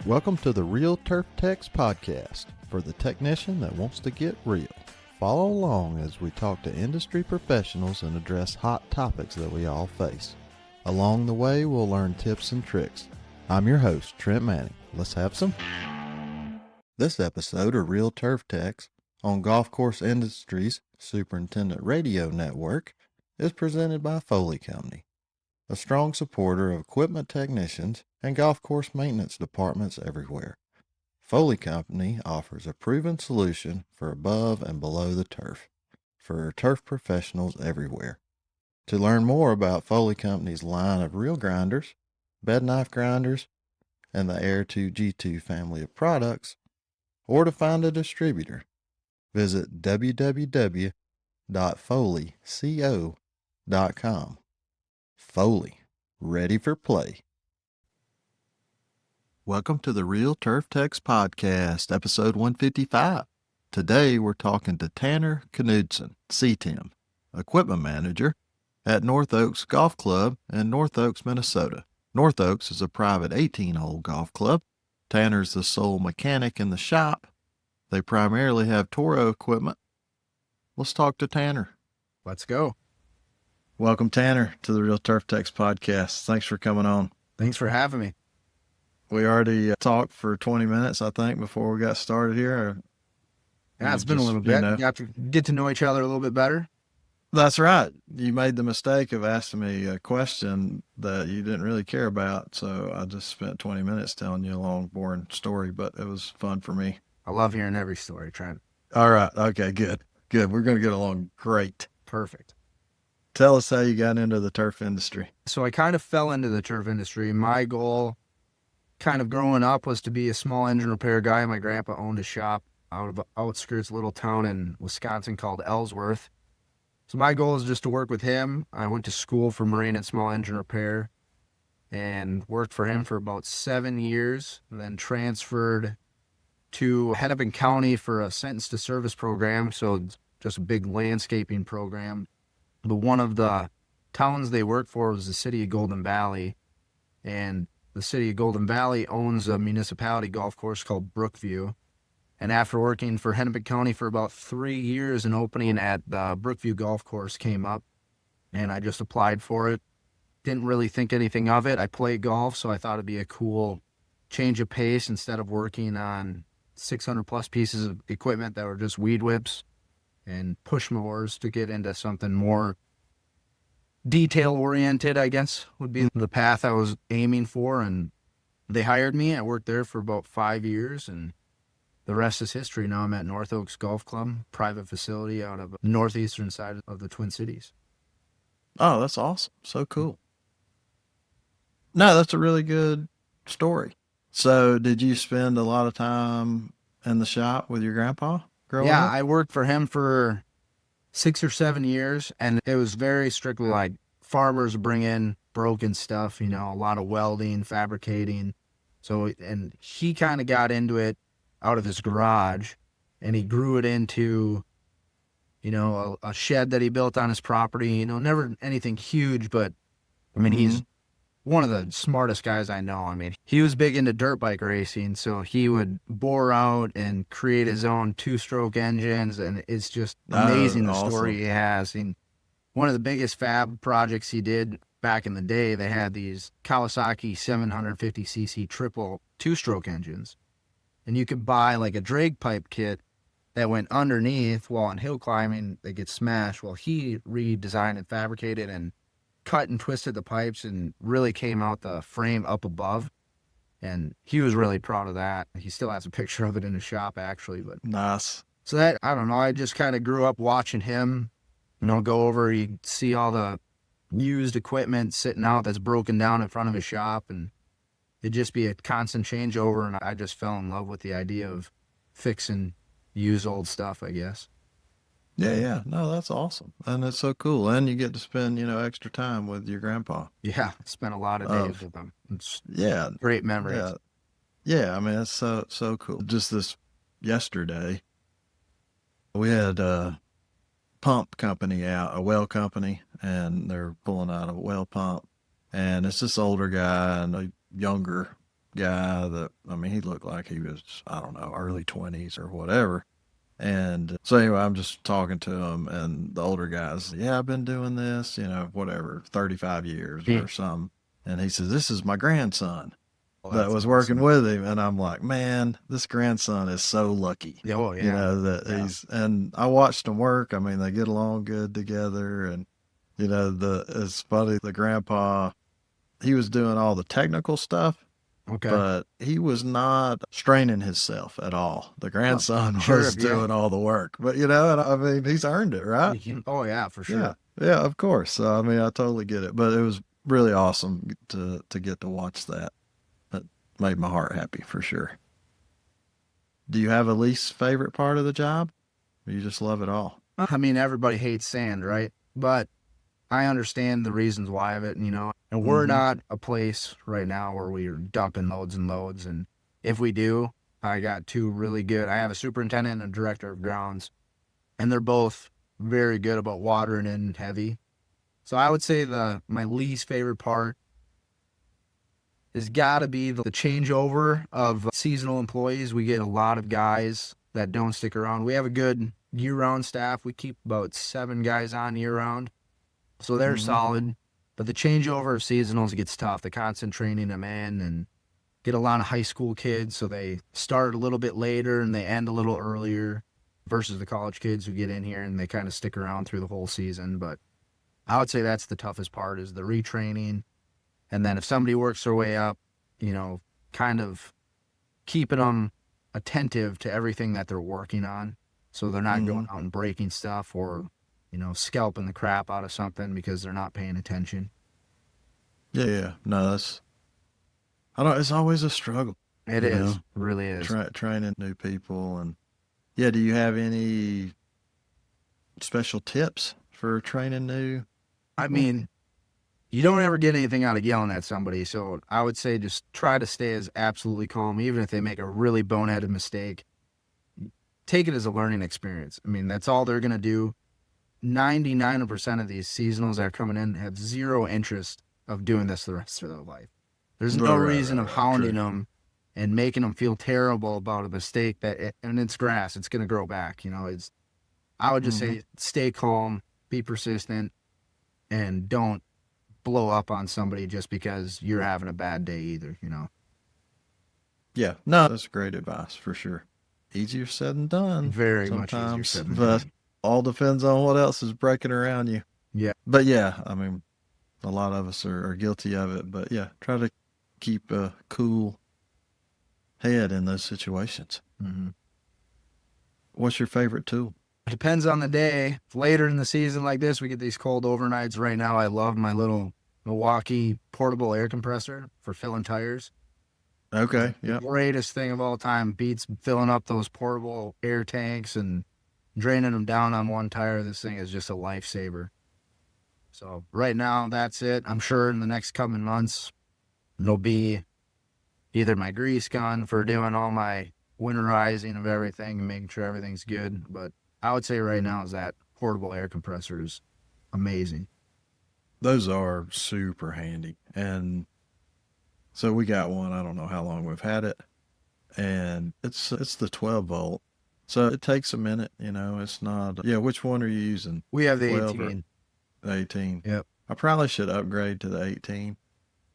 Welcome to the Real Turf Techs podcast for the technician that wants to get real. Follow along as we talk to industry professionals and address hot topics that we all face. Along the way, we'll learn tips and tricks. I'm your host, Trent Manning. Let's have some. This episode of Real Turf Techs on Golf Course Industries Superintendent Radio Network is presented by Foley Company, a strong supporter of equipment technicians and golf course maintenance departments everywhere. Foley Company offers a proven solution for above and below the turf for turf professionals everywhere. To learn more about Foley Company's line of reel grinders, bed knife grinders, and the Air 2 G2 family of products, or to find a distributor, visit www.foleyco.com. Foley, ready for play. Welcome to the Real Turf Techs podcast, episode 155. Today we're talking to Tanner Knudsen, CTEM, equipment manager at North Oaks Golf Club in North Oaks, Minnesota. North Oaks is a private 18-hole golf club. Tanner's the sole mechanic in the shop. They primarily have Toro equipment. Let's talk to Tanner. Let's go. Welcome, Tanner, to the Real Turf Techs podcast. Thanks for coming on. Thanks for having me. We already talked for 20 minutes, I think, before we got started here. Yeah, it's been a little bit. You have to get to know each other a little bit better. That's right. You made the mistake of asking me a question that you didn't really care about, so I just spent 20 minutes telling you a long, boring story, but it was fun for me. I love hearing every story, Trent. All right. Okay, good. Good. We're going to get along great. Perfect. Tell us how you got into the turf industry. So I kind of fell into the turf industry. My goal kind of growing up was to be a small engine repair guy. My grandpa owned a shop out of outskirts little town in Wisconsin called Ellsworth. So my goal is just to work with him. I went to school for marine and small engine repair and worked for him for about 7 years, and then transferred to Hennepin County for a sentence to service program. So just a big landscaping program. But one of the towns they worked for was the city of Golden Valley, and the city of Golden Valley owns a municipality golf course called Brookview. And after working for Hennepin County for about 3 years, an opening at the Brookview golf course came up, and I just applied for it. Didn't really think anything of it. I play golf, so I thought it'd be a cool change of pace instead of working on 600 plus pieces of equipment that were just weed whips and push mowers, to get into something more detail oriented, I guess, would be the path I was aiming for. And they hired me. I worked there for about 5 years, and the rest is history. Now I'm at North Oaks Golf Club, private facility out of the northeastern side of the Twin Cities. Oh, that's awesome. So cool. No, that's a really good story. So did you spend a lot of time in the shop with your grandpa growing up? Yeah, I worked for him for 6 or 7 years, and it was very strictly like farmers bring in broken stuff, a lot of welding, fabricating. So, and he kind of got into it out of his garage, and he grew it into, a shed that he built on his property, never anything huge, but I mean, he's one of the smartest guys I know. I mean, he was big into dirt bike racing, so he would bore out and create his own 2-stroke engines, and it's just amazing the story he has. And one of the biggest fab projects he did back in the day, they had these Kawasaki 750cc triple 2-stroke engines, and you could buy like a drag pipe kit that went underneath. While on hill climbing, they get smashed. Well, he redesigned and fabricated and cut and twisted the pipes and really came out the frame up above, and he was really proud of that. He still has a picture of it in his shop, actually. But nice. So that, I don't know, I just kind of grew up watching him, go over, you see all the used equipment sitting out that's broken down in front of his shop, and it'd just be a constant changeover, and I just fell in love with the idea of fixing used old stuff, I guess. Yeah. No, that's awesome. And it's so cool. And you get to spend, extra time with your grandpa. Yeah, I spent a lot of days with him. It's great memories. Yeah, I mean, it's so cool. Just this yesterday, we had a pump company out, a well company, and they're pulling out a well pump. And it's this older guy and a younger guy that, I mean, he looked like he was, I don't know, early 20s or whatever. And so anyway, I'm just talking to him, and the older guys, yeah, I've been doing this, whatever, 35 years Mm. or something. And he says, this is my grandson Well, that that's was working awesome. with him. And I'm like, man, this grandson is so lucky, Yeah, oh, yeah. that Yeah. and I watched him work. I mean, they get along good together. And, it's funny, the grandpa, he was doing all the technical stuff, Okay. but he was not straining himself at all. The Oh, grandson sure. was doing all the work. But and I mean, he's earned it, right? Oh, yeah, for Yeah, sure. yeah, of course. So I mean, I totally get it. But it was really awesome to get to watch that. That made my heart happy for sure. Do you have a least favorite part of the job? Or you just love it all? I mean, everybody hates sand, right? But I understand the reasons why of it, and we're Mm-hmm. not a place right now where we're dumping loads and loads. And if we do, I got two really good. I have a superintendent and a director of grounds, and they're both very good about watering in heavy. So I would say my least favorite part has got to be the changeover of seasonal employees. We get a lot of guys that don't stick around. We have a good year-round staff. We keep about 7 guys on year-round, so they're Mm-hmm. solid. But the changeover of seasonals gets tough. The constant training them in, and get a lot of high school kids, so they start a little bit later and they end a little earlier versus the college kids who get in here and they kind of stick around through the whole season. But I would say that's the toughest part, is the retraining. And then if somebody works their way up, kind of keeping them attentive to everything that they're working on, so they're not Mm-hmm. going out and breaking stuff or, scalping the crap out of something because they're not paying attention. Yeah, yeah. No, I don't. It's always a struggle, It you is. know, It really is. training new people. And yeah, do you have any special tips for training new I people? mean, you don't ever get anything out of yelling at somebody. So I would say just try to stay as absolutely calm, even if they make a really boneheaded mistake. Take it as a learning experience. I mean, that's all they're going to do. 99% of these seasonals that are coming in have zero interest of doing this the rest of their life. There's no Right, right, reason right, of right. True. hounding them and making them feel terrible about a mistake and it's grass. It's going to grow back. I would just Mm-hmm. say stay calm, be persistent, and don't blow up on somebody just because you're having a bad day either. Yeah, no, that's great advice for sure. Easier said than done Very much easier sometimes, said than but done. all depends on what else is breaking around you. Yeah. But yeah, I mean, a lot of us are guilty of it. But yeah, try to keep a cool head in those situations. Mm-hmm. What's your favorite tool? It depends on the day. Later in the season like this, we get these cold overnights. Right now, I love my little Milwaukee portable air compressor for filling tires. It's Okay, the yep. greatest thing of all time. Beats filling up those portable air tanks and draining them down on one tire. This thing is just a lifesaver. So right now, that's it. I'm sure in the next coming months, it'll be either my grease gun for doing all my winterizing of everything and making sure everything's good. But I would say right now is that portable air compressor is amazing. Those are super handy. And so we got one. I don't know how long we've had it, and it's the 12 volt. So it takes a minute. It's not. Yeah, which one are you using? We have the 12 or 18. 18? Yep. I probably should upgrade to the 18.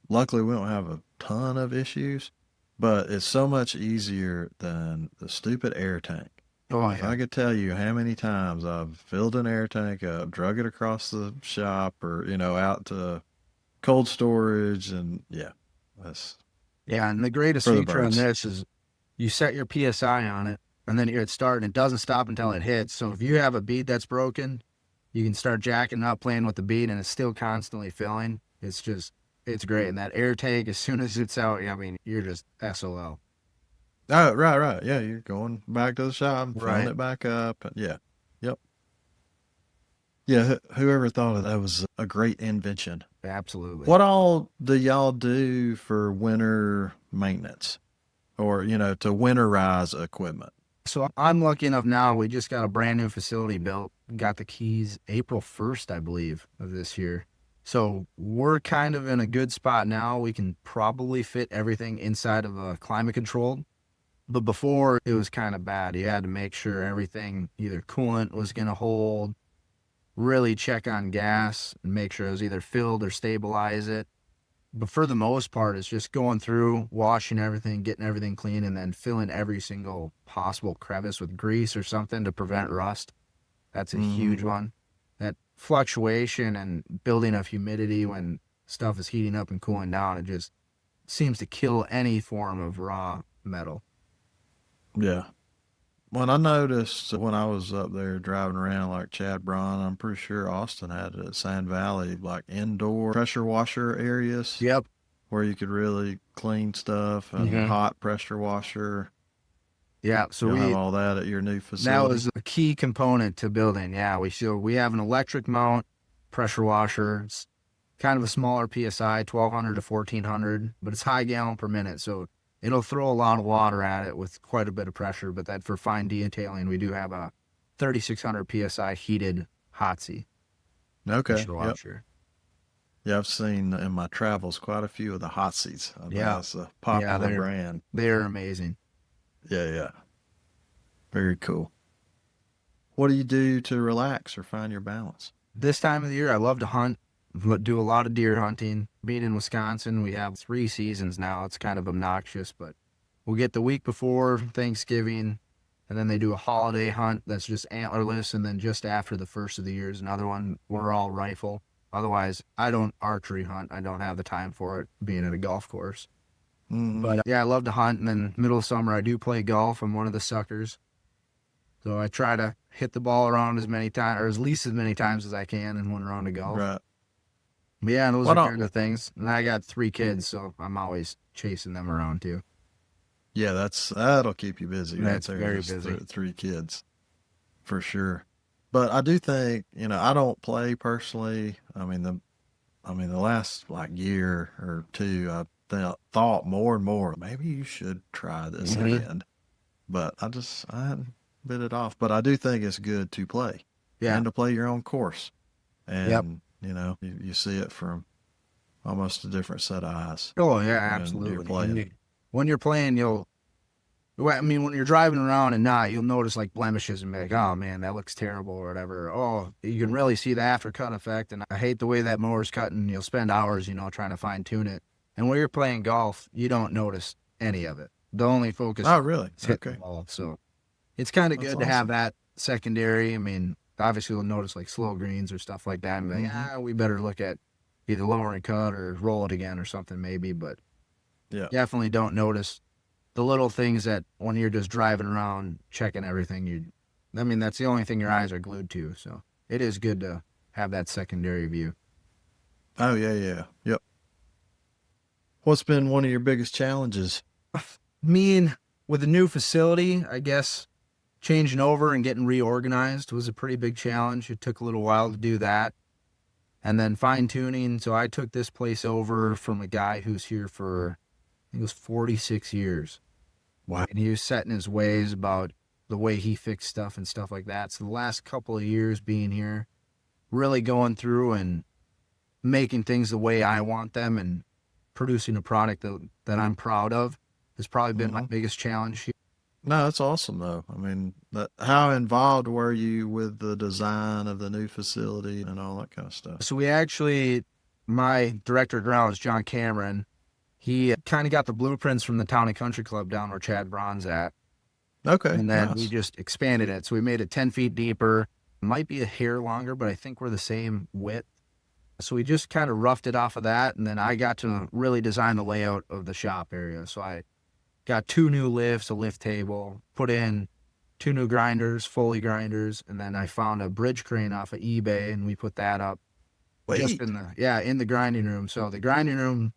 Luckily, we don't have a ton of issues, but it's so much easier than the stupid air tank. Oh, If yeah. I could tell you how many times I've filled an air tank up, drug it across the shop, or out to cold storage, and yeah, that's Yeah. And the greatest for the feature on birds. this is you set your PSI on it and then you hit start and it doesn't stop until it hits. So if you have a bead that's broken, you can start jacking up, playing with the bead, and it's still constantly filling. It's great. And that air tank, as soon as it's out, I mean, you're just SOL. Oh, right, right. Yeah, you're going back to the shop, filling Right. it back up. And yeah, yep. Yeah, whoever thought of that was a great invention. Absolutely. What all do y'all do for winter maintenance or, to winterize equipment? So I'm lucky enough now. We just got a brand new facility built. Got the keys April 1st, I believe, of this year. So we're kind of in a good spot now. We can probably fit everything inside of a climate controlled. But before it was kind of bad. You had to make sure everything, either coolant was going to hold, really check on gas and make sure it was either filled or stabilize it. But for the most part, it's just going through, washing everything, getting everything clean, and then filling every single possible crevice with grease or something to prevent rust. That's a huge one. That fluctuation and building of humidity when stuff is heating up and cooling down, it just seems to kill any form of raw metal. Yeah. When I noticed when I was up there driving around like Chad Braun, I'm pretty sure Austin had it at Sand Valley, like indoor pressure washer areas. Yep. Where you could really clean stuff and hot pressure washer. Yeah. So You'll have we all that at your new that facility. was a key component to building. Yeah. We have an electric mount pressure washer. It's kind of a smaller PSI, 1200 to 1400, but it's high gallon per minute. So it'll throw a lot of water at it with quite a bit of pressure. But that for fine detailing, we do have a 3600 PSI heated hot seat pressure washer. Yeah, I've seen in my travels quite a few of the hot seats. That's a popular brand. They're amazing. Yeah. Very cool. What do you do to relax or find your balance? This time of the year, I love to hunt, do a lot of deer hunting. Being in Wisconsin, we have 3 seasons now. It's kind of obnoxious, but we'll get the week before Thanksgiving, and then they do a holiday hunt that's just antlerless, and then just after the first of the year is another one. We're all rifle. Otherwise, I don't archery hunt. I don't have the time for it, being at a golf course. But yeah, I love to hunt, and then middle of summer, I do play golf. I'm one of the suckers. So I try to hit the ball around as many times, or at least as many times as I can in one round of golf. Right. But yeah, those are kind of things. And I got 3 kids, so I'm always chasing them around too. Yeah, that'll keep you busy. That's very busy. 3 kids, for sure. But I do think, I don't play personally. I mean the last like year or two, I thought more and more, maybe you should try this again. But I hadn't bit it off. But I do think it's good to play. Yeah. And to play your own course. And, you see it from almost a different set of eyes. Oh, yeah, absolutely. When you're playing, when you're driving around and you'll notice like blemishes and be like, oh man, that looks terrible or whatever. Oh, you can really see the aftercut effect. And I hate the way that mower's cutting. You'll spend hours, trying to fine tune it. And when you're playing golf, you don't notice any of it. The only focus is hitting the ball. So it's kind of good to have that secondary. I mean, obviously you'll notice like slow greens or stuff like that. And be like, we better look at either lowering cut or roll it again or something maybe. But definitely don't notice the little things that when you're just driving around checking everything, that's the only thing your eyes are glued to. So it is good to have that secondary view. Oh, yeah. Yep. What's been one of your biggest challenges? With the new facility, I guess changing over and getting reorganized was a pretty big challenge. It took a little while to do that. And then fine tuning. So I took this place over from a guy who's here for, I think it was 46 years. Wow. And he was set in his ways about the way he fixed stuff and stuff like that. So the last couple of years being here, really going through and making things the way I want them and producing a product that I'm proud of has probably been my biggest challenge here. No, that's awesome though. I mean, how involved were you with the design of the new facility and all that kind of stuff? So my director of grounds, John Cameron, he kind of got the blueprints from the Town and Country Club down where Chad Braun's at. Okay. And then we just expanded it. So we made it 10 feet deeper, might be a hair longer, but I think we're the same width. So we just kind of roughed it off of that. And then I got to really design the layout of the shop area. So I got 2 new lifts, a lift table, put in 2 new grinders, Foley grinders. And then I found a bridge crane off of eBay and we put that up. Just in the grinding room. So the grinding room,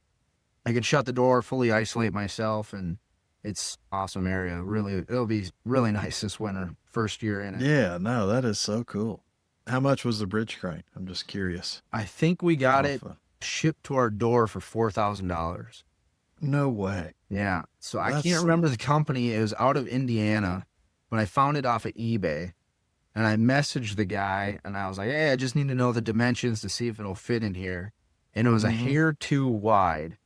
I could shut the door, fully isolate myself, and it's awesome area. Really, it'll be really nice this winter, first year in it. Yeah, no, that is so cool. How much was the bridge crane? I'm just curious. I think we got it shipped to our door for $4,000. No way. Yeah. So I can't remember the company. It was out of Indiana, but I found it off of eBay. And I messaged the guy and I was like, hey, I just need to know the dimensions to see if it'll fit in here. and it was a Mm-hmm. hair too wide.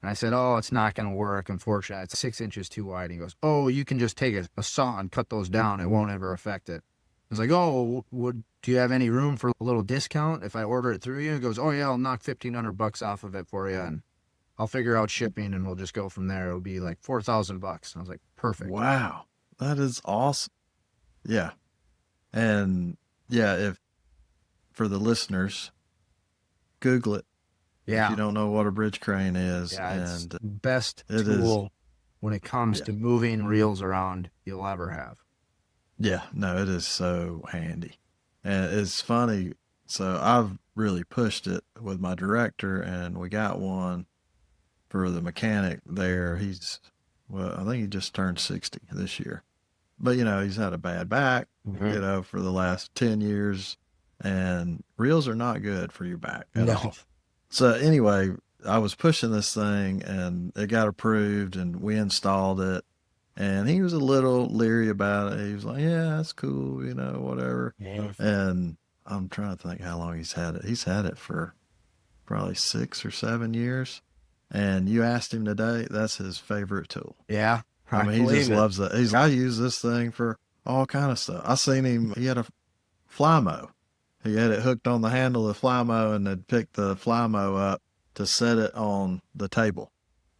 And I said, oh, it's not going to work. Unfortunately, it's 6 inches too wide. And he goes, oh, you can just take a saw and cut those down. It won't ever affect it. I was like, oh, do you have any room for a little discount if I order it through you? He goes, oh yeah, I'll knock $1,500 off of it for you, and I'll figure out shipping, and we'll just go from there. It'll be like $4,000. I was like, perfect. Wow. That is awesome. Yeah. And yeah, if for the listeners, Google it. Yeah. If you don't know what a bridge crane is. Yeah, it's and the best it tool is, when it comes yeah. to moving reels around you'll ever have. Yeah, no, it is so handy. And it's funny. So I've really pushed it with my director, and we got one for the mechanic there. Well, I think he just turned 60 this year. But, he's had a bad back, for the last 10 years. And reels are not good for your back at all. So anyway, I was pushing this thing, and it got approved, and we installed it. And he was a little leery about it. He was like, yeah, that's cool, whatever. Yeah. And I'm trying to think how long he's had it. He's had it for probably 6 or 7 years. And you asked him today, that's his favorite tool. Yeah. I mean, he just loves it. I use this thing for all kind of stuff. I seen him, he had a Flymo. He had it hooked on the handle of the Flymo, and had picked the Flymo up to set it on the table.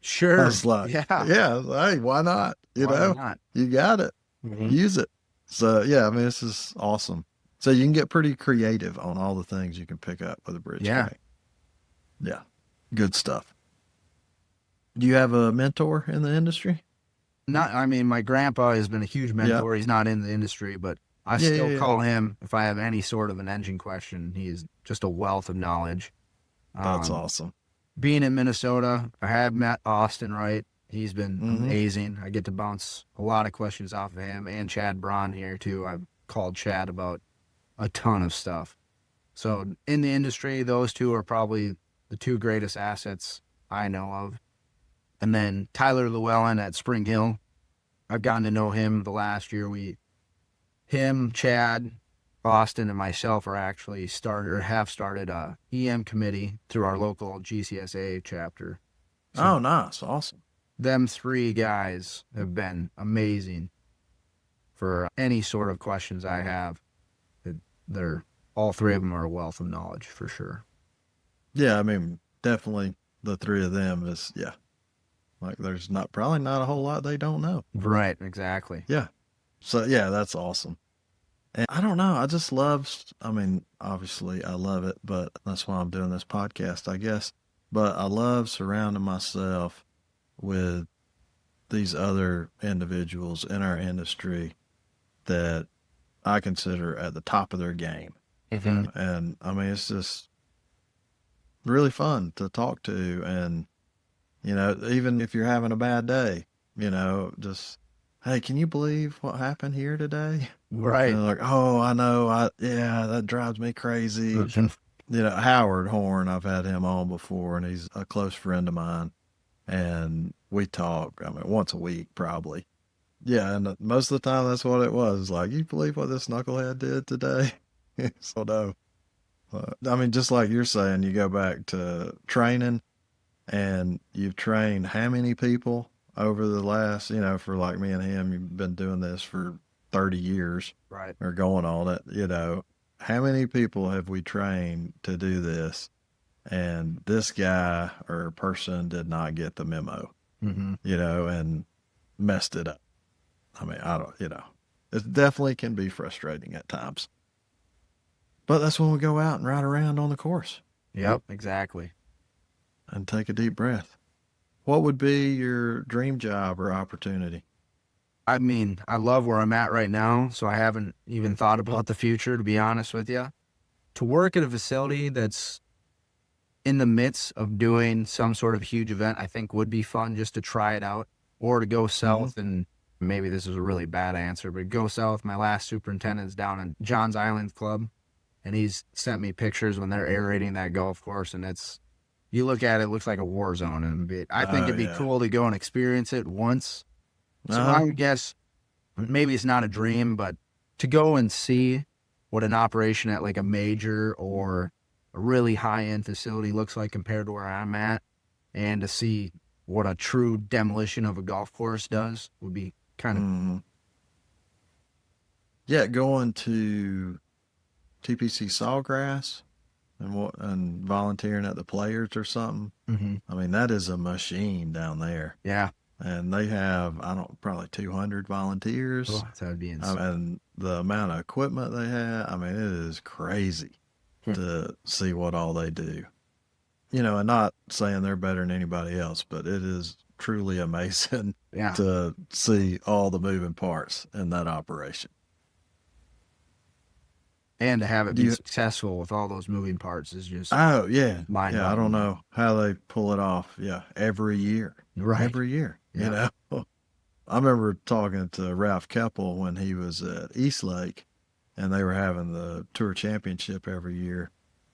Sure. I was like, yeah, hey, why not? Why not? You got it. Mm-hmm. Use it. So, yeah, I mean, this is awesome. So you can get pretty creative on all the things you can pick up with a bridge crane. Yeah, good stuff. Do you have a mentor in the industry? I mean, my grandpa has been a huge mentor. He's not in the industry, but I still call him if I have any sort of an engine question. He's just a wealth of knowledge. That's awesome. Being in Minnesota, I have met Austin Wright. He's been amazing. I get to bounce a lot of questions off of him, and Chad Braun here too. I've called Chad about a ton of stuff. So in the industry, those two are probably the two greatest assets I know of. And then Tyler Llewellyn at Spring Hill. I've gotten to know him the last year. Him, Chad, Austin, and myself are actually have started a EM committee through our local GCSA chapter. So nice. Awesome. Them three guys have been amazing for any sort of questions I have. All three of them are a wealth of knowledge for sure. Yeah, I mean, definitely the three of them is, like there's probably not a whole lot they don't know. Right, exactly. Yeah. So, yeah, that's awesome. And I don't know. Obviously I love it, but that's why I'm doing this podcast, I guess. But I love surrounding myself with these other individuals in our industry that I consider at the top of their game. Mm-hmm. And I mean, it's just really fun to talk to. And, even if you're having a bad day, just, hey, can you believe what happened here today? Right. And like, oh, I know. That drives me crazy. Howard Horn, I've had him on before, and he's a close friend of mine. And we talk, once a week, probably. Yeah, and most of the time that's what it was. Like, you believe what this knucklehead did today? So no. Just like you're saying, you go back to training, and you've trained how many people over the last, for like me and him, you've been doing this for 30 years. Right. Or going on it, how many people have we trained to do this? And this guy or person did not get the memo, and messed it up. It definitely can be frustrating at times. But that's when we go out and ride around on the course. Yep, exactly. And take a deep breath. What would be your dream job or opportunity? I love where I'm at right now, so I haven't even thought about the future, to be honest with you. To work at a facility that's in the midst of doing some sort of huge event, I think would be fun just to try it out, or to go south. And maybe this is a really bad answer, but go south. My last superintendent's down in Johns Island Club, and he's sent me pictures when they're aerating that golf course, and you look at it, it looks like a war zone. And I think it'd be cool to go and experience it once. So I would guess maybe it's not a dream, but to go and see what an operation at like a major or a really high-end facility looks like compared to where I'm at, and to see what a true demolition of a golf course does would be kind of Yeah, going to TPC Sawgrass and volunteering at the Players or something. I mean, that is a machine down there. Yeah. And they have, I don't, probably 200 volunteers. Oh, that would be insane. And the amount of equipment they have, I mean, it is crazy to see what all they do. You know, and not saying they're better than anybody else, but it is truly amazing to see all the moving parts in that operation. And to have it be successful with all those moving parts is just mind-boggling. Yeah, I don't know how they pull it off. Yeah, every year. Right. Every year, you know. I remember talking to Ralph Keppel when he was at Eastlake, and they were having the Tour Championship every year.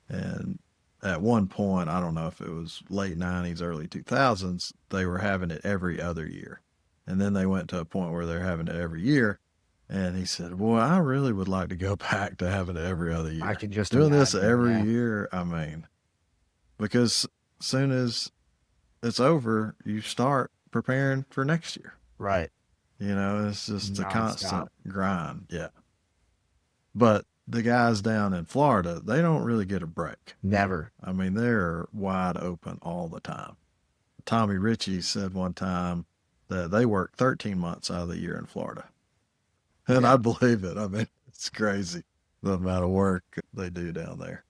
And at one point, I don't know if it was late 90s, early 2000s, they were having it every other year. And then they went to a point where they're having it every year. And he said, boy, I really would like to go back to having it every other year. I can just doing this every year. I mean, because as soon as it's over, you start preparing for next year. Right. You know, it's just a constant grind. Yeah. But the guys down in Florida, they don't really get a break. Never. I mean, they're wide open all the time. Tommy Ritchie said one time that they work 13 months out of the year in Florida. And I believe it. I mean, it's crazy the amount of work they do down there.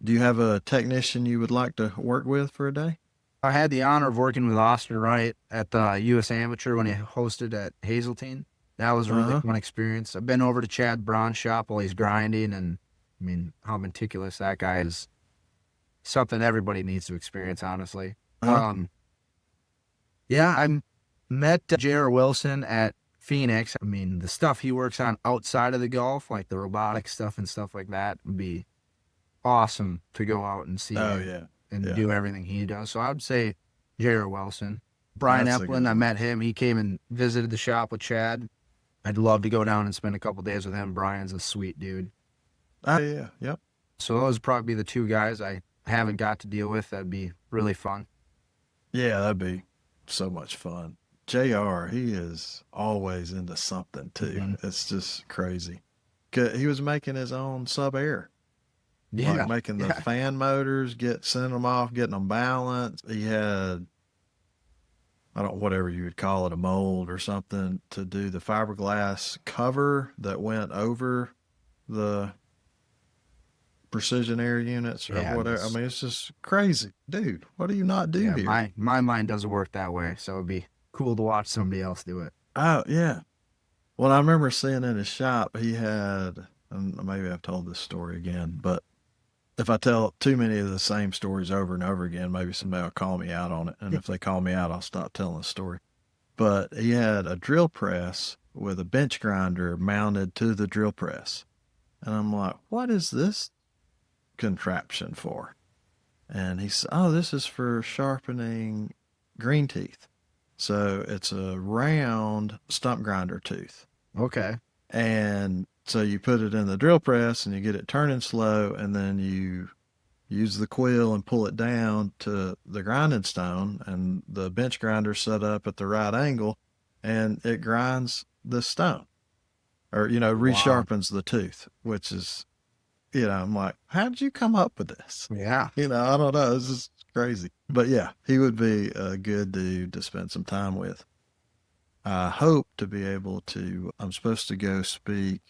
Do you have a technician you would like to work with for a day? I had the honor of working with Austin Wright at the U.S. Amateur when he hosted at Hazeltine. That was a really fun experience. I've been over to Chad Braun's shop while he's grinding, and I mean, how meticulous that guy is. Something everybody needs to experience, honestly. Yeah, I met J.R. Wilson at Phoenix. I mean, the stuff he works on outside of the golf, like the robotic stuff and stuff like that, would be awesome to go out and see and do everything he does. So I would say J.R. Wilson. Brian Epplin, I met him. He came and visited the shop with Chad. I'd love to go down and spend a couple days with him. Brian's a sweet dude. Yep. So those would probably be the two guys I haven't got to deal with. That'd be really fun. Yeah, that'd be so much fun. JR, he is always into something too. It's just crazy. He was making his own sub-air. Yeah. Like making the fan motors, sending them off, getting them balanced. He had, whatever you would call it, a mold or something to do the fiberglass cover that went over the precision air units or whatever. I mean, it's just crazy. Dude, what do you not do here? My mind doesn't work that way, so it'd be cool to watch somebody else do it. Oh, yeah. Well, I remember seeing in his shop, he had, and maybe I've told this story again, but if I tell too many of the same stories over and over again, maybe somebody will call me out on it. And if they call me out, I'll stop telling the story. But he had a drill press with a bench grinder mounted to the drill press. And I'm like, what is this contraption for? And he said, oh, this is for sharpening green teeth. So it's a round stump grinder tooth. Okay. And so you put it in the drill press and you get it turning slow, and then you use the quill and pull it down to the grinding stone, and the bench grinder set up at the right angle, and it grinds the stone, or, resharpens the tooth, which is, I'm like, how did you come up with this? Yeah. I don't know. It's just crazy. But yeah, he would be a good dude to spend some time with. I hope to be able to, I'm supposed to go speak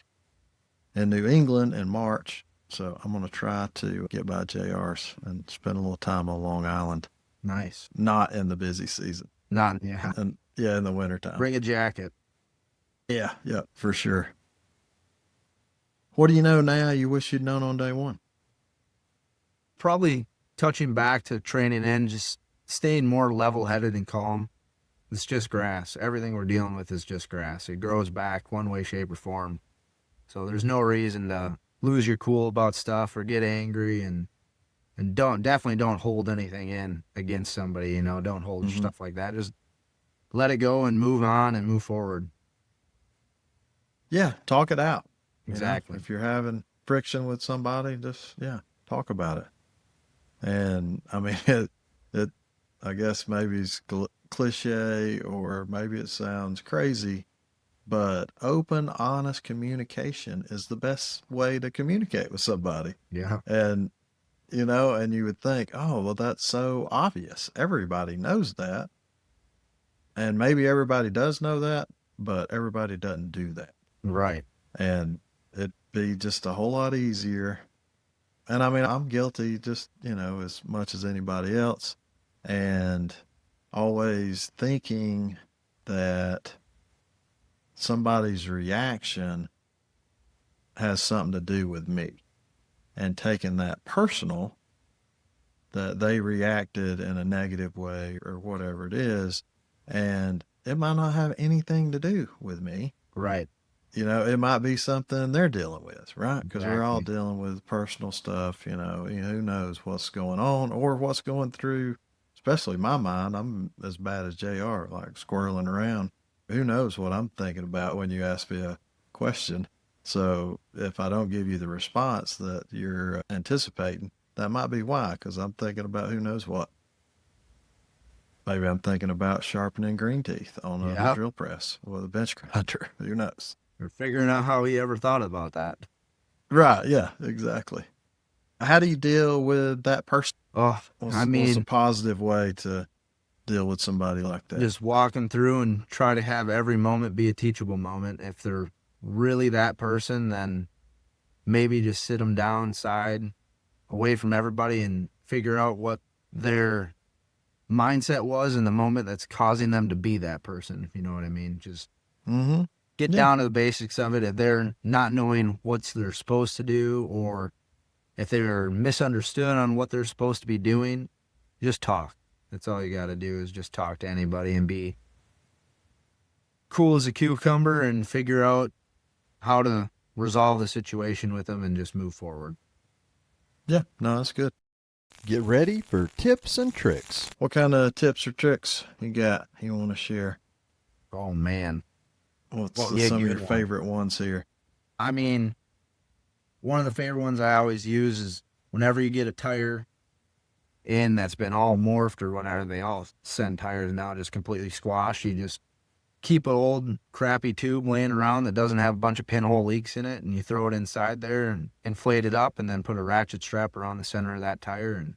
in New England in March. So I'm going to try to get by JR's and spend a little time on Long Island. Nice. Not in the busy season. In the wintertime. Bring a jacket. Yeah, for sure. What do you know now you wish you'd known on day one? Probably touching back to training in, just staying more level-headed and calm. It's just grass. Everything we're dealing with is just grass. It grows back one way, shape, or form. So there's no reason to lose your cool about stuff or get angry, and definitely don't hold anything in against somebody, don't hold stuff like that. Just let it go and move on and move forward. Yeah, talk it out. Exactly. If you're having friction with somebody, just talk about it. And I mean, it I guess maybe it's cliche or maybe it sounds crazy, but open, honest communication is the best way to communicate with somebody. Yeah. And, and you would think, oh, well, that's so obvious. Everybody knows that. And maybe everybody does know that, but everybody doesn't do that. Right. And it'd be just a whole lot easier. And I mean, I'm guilty just, as much as anybody else. And always thinking that somebody's reaction has something to do with me and taking that personal, that they reacted in a negative way or whatever it is. And it might not have anything to do with me. Right. It might be something they're dealing with, right? Because we're all Exactly. dealing with personal stuff. Who knows what's going on or what's going through, especially my mind. I'm as bad as JR, like squirreling around. Who knows what I'm thinking about when you ask me a question. So if I don't give you the response that you're anticipating, that might be why, because I'm thinking about who knows what. Maybe I'm thinking about sharpening green teeth on a Yeah. drill press with a bench grinder. Who knows? Or figuring out how he ever thought about that. Right. Yeah, exactly. How do you deal with that person? Oh, I What's a mean, positive way to deal with somebody like that? just walking through and try to have every moment be a teachable moment. If they're really that person, then maybe just sit them down side away from everybody and figure out what their mindset was in the moment that's causing them to be that person, if you know what I mean. Just Mm-hmm. get Yeah. down to the basics of it. If they're not knowing what they're supposed to do, or if they're misunderstood on what they're supposed to be doing, just talk. That's all you got to do is just talk to anybody and be cool as a cucumber and figure out how to resolve the situation with them and just move forward. Yeah. No, that's good. Get ready for tips and tricks. What kind of tips or tricks you want to share? Oh, man. What's Well, some of good your one. favorite ones here? I mean, one of the favorite ones I always use is whenever you get a tire in that's been all morphed or whatever, they all send tires now just completely squashed. You just keep an old crappy tube laying around that doesn't have a bunch of pinhole leaks in it, and you throw it inside there and inflate it up and then put a ratchet strap around the center of that tire and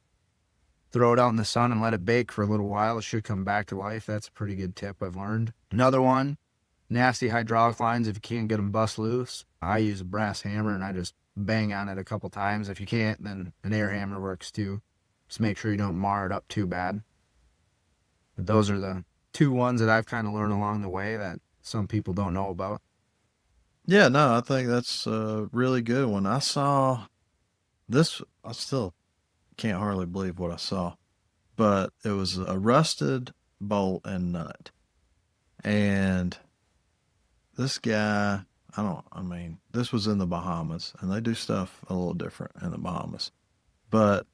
throw it out in the sun and let it bake for a little while. It should come back to life. That's a pretty good tip I've learned. Another one, nasty hydraulic lines, if you can't get them bust loose, I use a brass hammer and I just bang on it a couple times. If you can't, then an air hammer works too. Just make sure you don't mar it up too bad. But those are the two ones that I've kind of learned along the way that some people don't know about. Yeah, no, I think that's a really good one. I saw this, I still can't hardly believe what I saw, but it was a rusted bolt and nut. And this guy, this was in the Bahamas, and they do stuff a little different in the Bahamas. But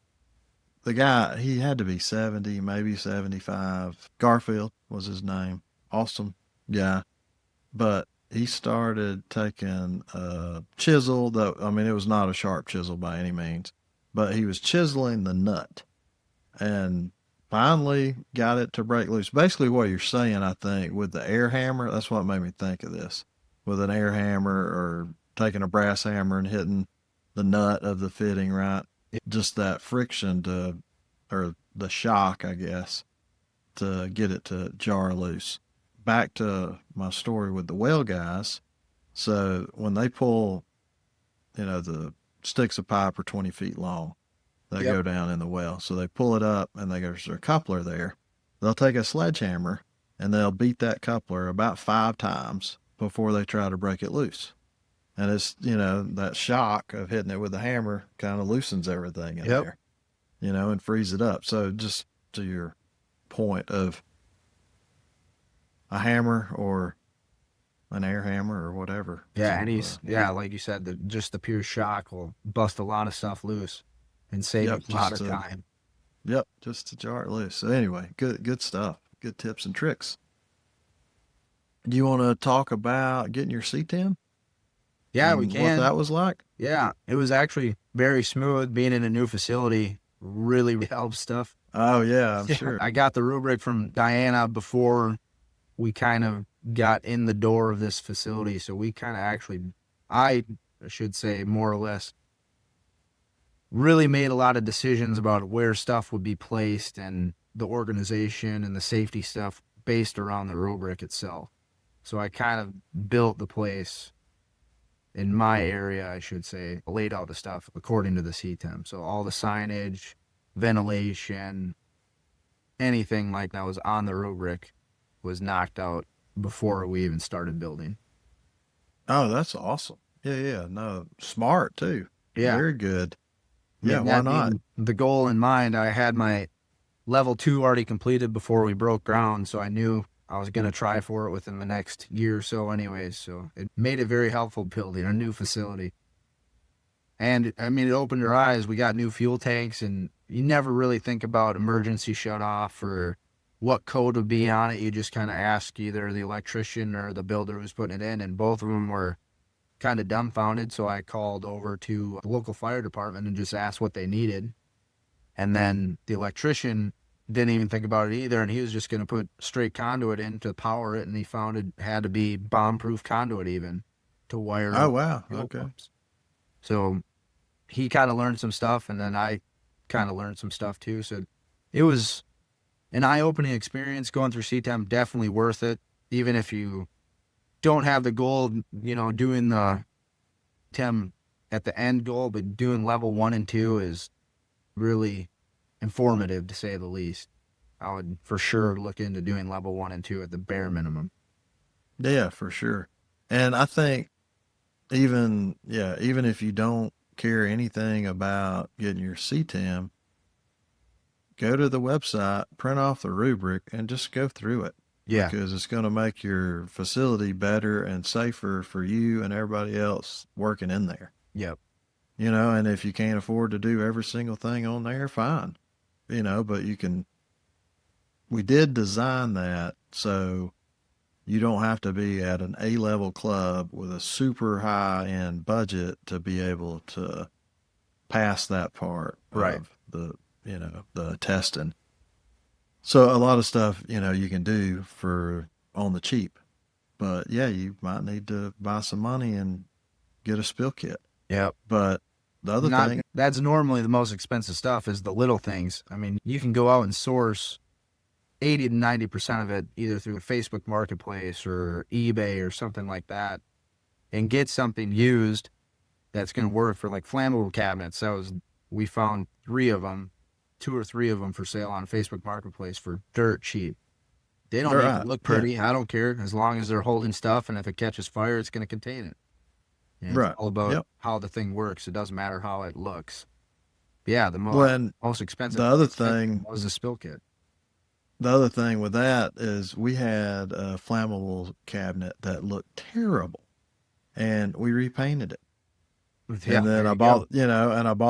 the guy, he had to be 70, maybe 75. Garfield was his name. Awesome guy. But he started taking a chisel that, it was not a sharp chisel by any means, but he was chiseling the nut and finally got it to break loose. Basically, what you're saying, I think, with the air hammer, that's what made me think of this. With an air hammer or taking a brass hammer and hitting the nut of the fitting, right? Just that friction or the shock, I guess, to get it to jar loose. Back to my story with the well guys. So when they pull, the sticks of pipe are 20 feet long that Yep. go down in the well. So they pull it up and there's a coupler there. They'll take a sledgehammer and they'll beat that coupler about 5 times before they try to break it loose. And it's, that shock of hitting it with the hammer kind of loosens everything in Yep. there, and frees it up. So just to your point of a hammer or an air hammer or whatever. Yeah, and like you said, just the pure shock will bust a lot of stuff loose and save Yep, a lot of time. Yep, just to jar it loose. So anyway, good stuff. Good tips and tricks. Do you want to talk about getting your CTEM Yeah, we and what can. that was like? Yeah, it was actually very smooth being in a new facility. really helps stuff. Oh yeah, I'm sure. I got the rubric from Diana before we kind of got in the door of this facility. So we kind of actually, I should say more or less, really made a lot of decisions about where stuff would be placed and the organization and the safety stuff based around the rubric itself. So I kind of built the place in my area, I should say, laid out the stuff according to the CTEM. So all the signage, ventilation, anything like that was on the rubric was knocked out before we even started building. Oh, that's awesome. Yeah, yeah. No, smart too. Yeah. Very good. I mean, Yeah, why that not? being the goal in mind, I had my level 2 already completed before we broke ground, so I knew I was going to try for it within the next year or so anyways. So it made it very helpful building a new facility. And I mean, it opened your eyes. We got new fuel tanks, and you never really think about emergency shut off or what code would be on it. You just kind of ask either the electrician or the builder who's putting it in, and both of them were kind of dumbfounded. So I called over to the local fire department and just asked what they needed. And then the electrician didn't even think about it either, and he was just going to put straight conduit in to power it, and he found it had to be bomb-proof conduit even to wire Oh up wow. fuel Okay. pumps. So he kind of learned some stuff, and then I kind of learned some stuff too. So it was an eye-opening experience going through CTEM, definitely worth it, even if you don't have the goal, doing the TEM at the end goal, but doing level 1 and 2 is really informative to say the least. I would for sure look into doing level 1 and 2 at the bare minimum. Yeah, for sure. And I think even if you don't care anything about getting your CTEM, go to the website, print off the rubric, and just go through it. Yeah. Because it's going to make your facility better and safer for you and everybody else working in there. Yep. And if you can't afford to do every single thing on there, fine. But we did design that so you don't have to be at an A-level club with a super high end budget to be able to pass that part Right. of the testing. So a lot of stuff, you can do for on the cheap. But yeah, you might need to buy some money and get a spill kit. Yep. But the other thing, That's normally the most expensive stuff is the little things. I mean, you can go out and source 80 to 90% of it either through Facebook Marketplace or eBay or something like that and get something used that's going to work for like flammable cabinets. We found 2 or 3 of them for sale on Facebook Marketplace for dirt cheap. They don't need to look pretty. Yeah. I don't care as long as they're holding stuff, and if it catches fire, it's going to contain it. It's all about how the thing works. It doesn't matter how it looks. But yeah, the most expensive was the spill kit. The other thing with that is we had a flammable cabinet that looked terrible, and we repainted it. Yeah, and then I bought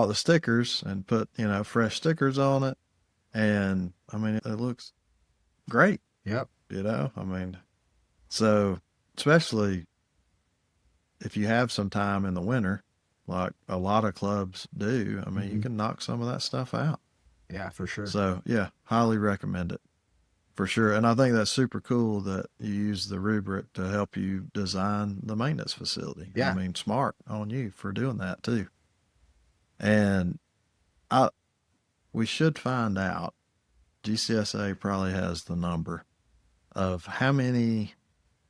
the stickers and put fresh stickers on it, and I mean it looks great. Yep. I mean, so especially if you have some time in the winter, like a lot of clubs do, I mean, you can knock some of that stuff out. Yeah, for sure. So yeah, highly recommend it. For sure. And I think that's super cool that you use the rubric to help you design the maintenance facility. Yeah. I mean, smart on you for doing that too. And we should find out, GCSA probably has the number of how many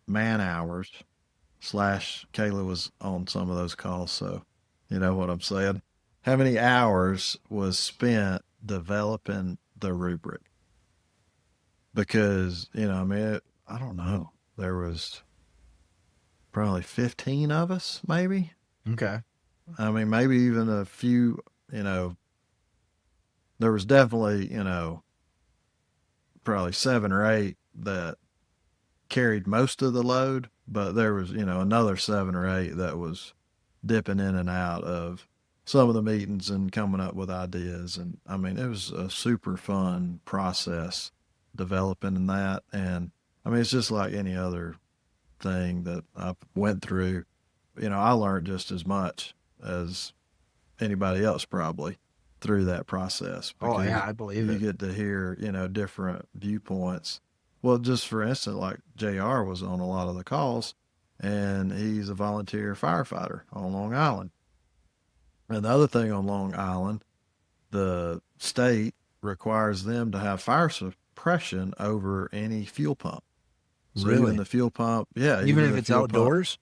man hours / Kayla was on some of those calls. So you know what I'm saying? How many hours was spent developing the rubric? Because, I mean, I don't know. There was probably 15 of us, maybe. Okay. I mean, maybe even a few, there was definitely, probably 7 or 8 that carried most of the load, but there was, another 7 or 8 that was dipping in and out of some of the meetings and coming up with ideas. And I mean, it was a super fun process developing that. And I mean, it's just like any other thing that I went through. I learned just as much as anybody else probably through that process. Oh Because yeah, I believe you it. get to hear, different viewpoints. Well, just for instance, like JR was on a lot of the calls, and he's a volunteer firefighter on Long Island. And the other thing on Long Island, the state requires them to have fire suppression over any fuel pump. So even Really? the fuel pump, yeah, Even even if the it's fuel pump, outdoors?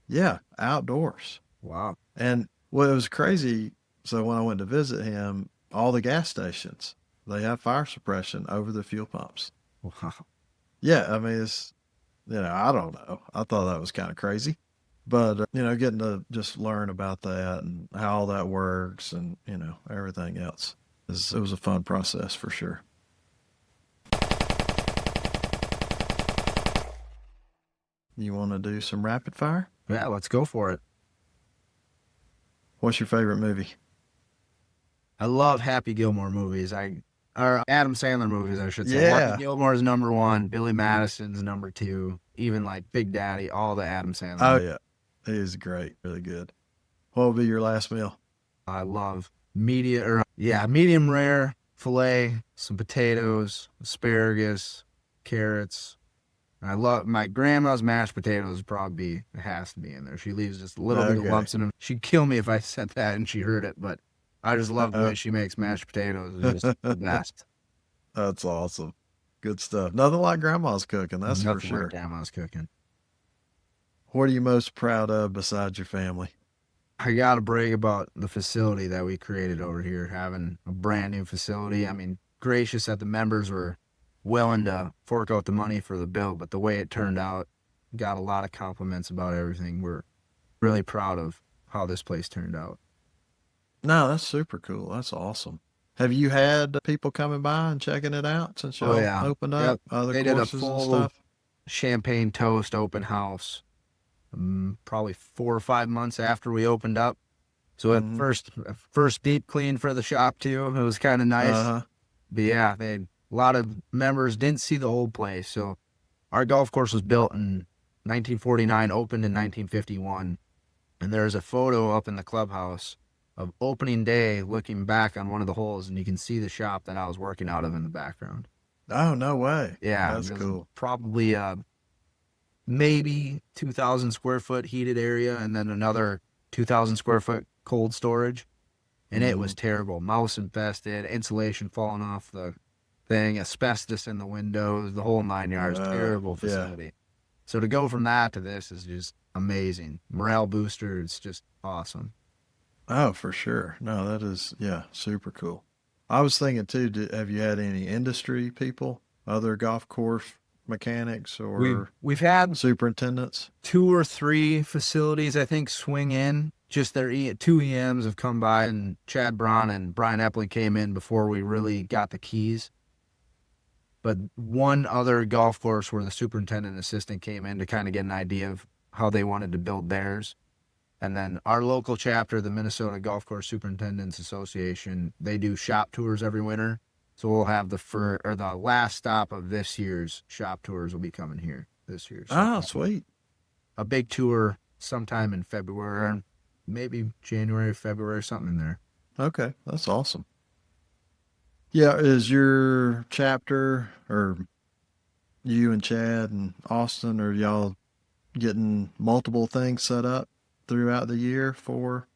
yeah, outdoors. Wow. And well, it was crazy. So when I went to visit him, all the gas stations, they have fire suppression over the fuel pumps. Wow. Yeah, I mean, I don't know. I thought that was kind of crazy. But, getting to just learn about that and how all that works and, everything else. It was a fun process for sure. You want to do some rapid fire? Yeah, let's go for it. What's your favorite movie? I love Happy Gilmore movies. Or Adam Sandler movies, I should say. Happy Yeah. Gilmore's number one. Billy Madison's number two. Even like Big Daddy, all the Adam Sandler. Oh, yeah. He is great. Really good. What would be your last meal? I love medium rare filet, some potatoes, asparagus, carrots. I love my grandma's mashed potatoes. Probably it has to be in there. She leaves just a little bit of lumps in them. She'd kill me if I said that and she heard it, but I just love the way she makes mashed potatoes. It's just the best. That's awesome. Good stuff. Nothing like grandma's cooking, that's for Nothing sure. like grandma's cooking. What are you most proud of besides your family? I gotta brag about the facility that we created over here, having a brand new facility. I mean, gracious that the members were willing to fork out the money for the build, but the way it turned out, got a lot of compliments about everything. We're really proud of how this place turned out. No, that's super cool. That's awesome. Have you had people coming by and checking it out since Oh y'all yeah, opened yep. up other They did a courses and full stuff? champagne toast open house, probably 4 or 5 months after we opened up. So at first deep clean for the shop too. It was kind of nice. Uh-huh. But yeah, a lot of members didn't see the old place. So our golf course was built in 1949, opened in 1951. And there's a photo up in the clubhouse of opening day looking back on one of the holes, and you can see the shop that I was working out of in the background. Oh, no way. Yeah, That's cool. probably maybe 2,000 square foot heated area and then another 2,000 square foot cold storage. And it was terrible. Mouse infested, insulation falling off the thing, asbestos in the windows, the whole 9 yards. Terrible facility. Yeah. So to go from that to this is just amazing. Morale booster. It's just awesome. Oh, for sure. No, that is, super cool. I was thinking too, have you had any industry people, other golf course mechanics or we've had superintendents? 2 or 3 facilities, I think, swing in. Just their 2 EMs have come by, and Chad Braun and Brian Epling came in before we really got the keys. But one other golf course where the superintendent assistant came in to kind of get an idea of how they wanted to build theirs. And then our local chapter, the Minnesota Golf Course Superintendents Association, they do shop tours every winter. So we'll have the last stop of this year's shop tours will be coming here this year. So oh, sweet. A big tour sometime in February, maybe January, February, something in there. Okay, that's awesome. Yeah, is your chapter or you and Chad and Austin, are y'all getting multiple things set up throughout the year for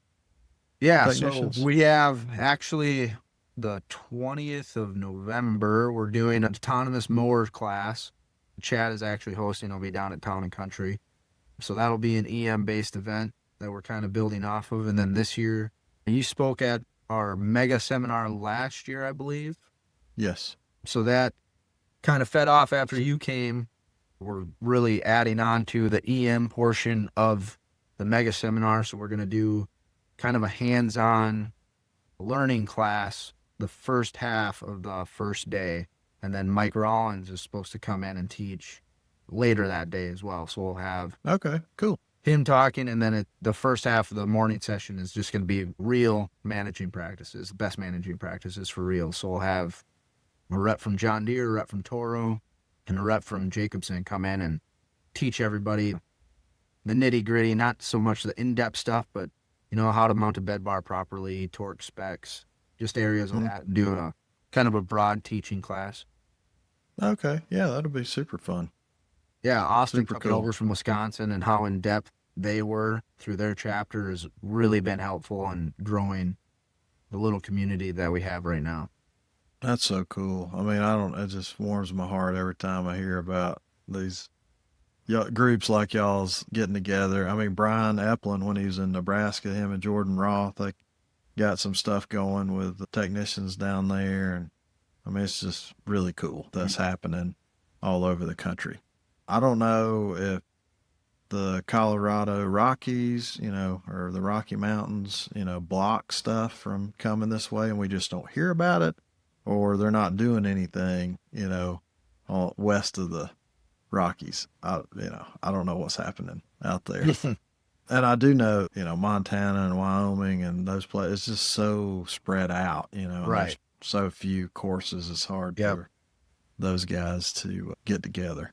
technicians? So we have actually the 20th of November, we're doing an autonomous mower class. Chad is actually hosting. It'll be down at Town and Country. So that'll be an EM-based event that we're kind of building off of. And then this year, you spoke at our mega seminar last year, I believe. Yes. So that kind of fed off after you came. We're really adding on to the EM portion of the mega seminar. So we're going to do kind of a hands-on learning class the first half of the first day. And then Mike Rollins is supposed to come in and teach later that day as well. So we'll have him talking, and then the first half of the morning session is just going to be real managing practices, best managing practices for real. So we'll have a rep from John Deere, a rep from Toro, and a rep from Jacobson come in and teach everybody the nitty gritty, not so much the in-depth stuff, but how to mount a bed bar properly, torque specs, just areas of that, doing a kind of a broad teaching class. Okay. Yeah, that'll be super fun. Yeah, Austin Super took it cool. over from Wisconsin, and how in depth they were through their chapter has really been helpful in growing the little community that we have right now. That's so cool. I mean, it just warms my heart every time I hear about these groups like y'all's getting together. I mean, Brian Epplin, when he was in Nebraska, him and Jordan Roth, they got some stuff going with the technicians down there. And I mean, it's just really cool that's happening all over the country. I don't know if the Colorado Rockies, or the Rocky Mountains, block stuff from coming this way and we just don't hear about it, or they're not doing anything, west of the Rockies. I don't know what's happening out there. And I do know, Montana and Wyoming and those places, it's just so spread out, and Right. there's so few courses. It's hard for those guys to get together.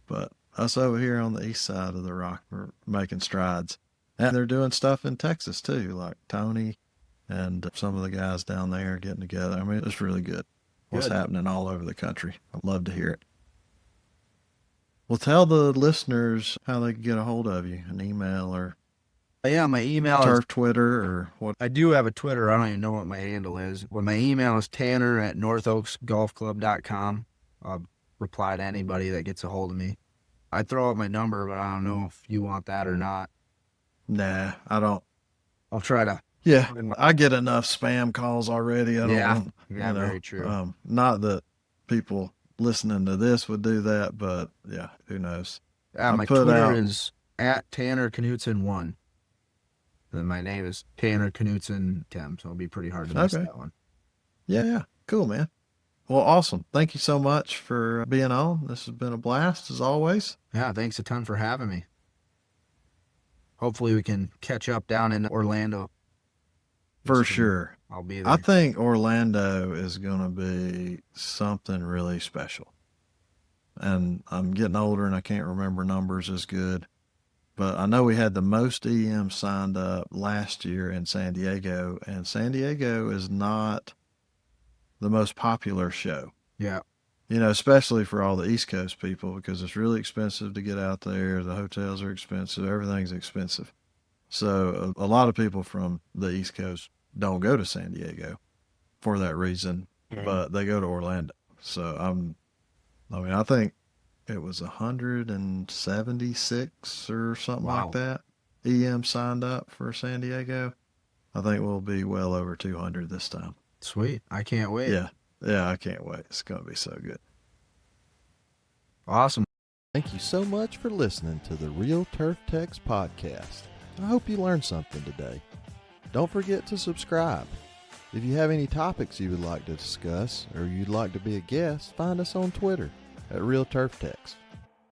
But us over here on the east side of the rock, we're making strides. And they're doing stuff in Texas too, like Tony and some of the guys down there getting together. I mean, it's really good what's happening all over the country. I'd love to hear it. Well, tell the listeners how they can get a hold of you, an email or my email Turf Twitter or what. I do have a Twitter. I don't even know what my handle is. Well, my email is tanner@northoaksgolfclub.com. I'll reply to anybody that gets a hold of me. I throw out my number, but I don't know if you want that or not. Nah, I don't. I'll try to. Yeah, I get enough spam calls already. I don't want, very true. Not that people listening to this would do that, but yeah, who knows? My Twitter is @TannerKnudsen1. Then my name is Tanner Knudsen Tim, so it'll be pretty hard to miss that one. Yeah, cool, man. Well, awesome. Thank you so much for being on. This has been a blast, as always. Yeah, thanks a ton for having me. Hopefully we can catch up down in Orlando. For sure. I'll be there. I think Orlando is going to be something really special. And I'm getting older and I can't remember numbers as good. But I know we had the most EM signed up last year in San Diego, and San Diego is not the most popular show. Yeah. Especially for all the East Coast people, because it's really expensive to get out there. The hotels are expensive. Everything's expensive. So a lot of people from the East Coast don't go to San Diego for that reason, but they go to Orlando. So I think it was 176 or something like that. EM signed up for San Diego. I think we'll be well over 200 this time. Sweet. I can't wait. Yeah, I can't wait. It's going to be so good. Awesome. Thank you so much for listening to the Real Turf Techs podcast. I hope you learned something today. Don't forget to subscribe. If you have any topics you would like to discuss or you'd like to be a guest, find us on Twitter @Real Turf Techs.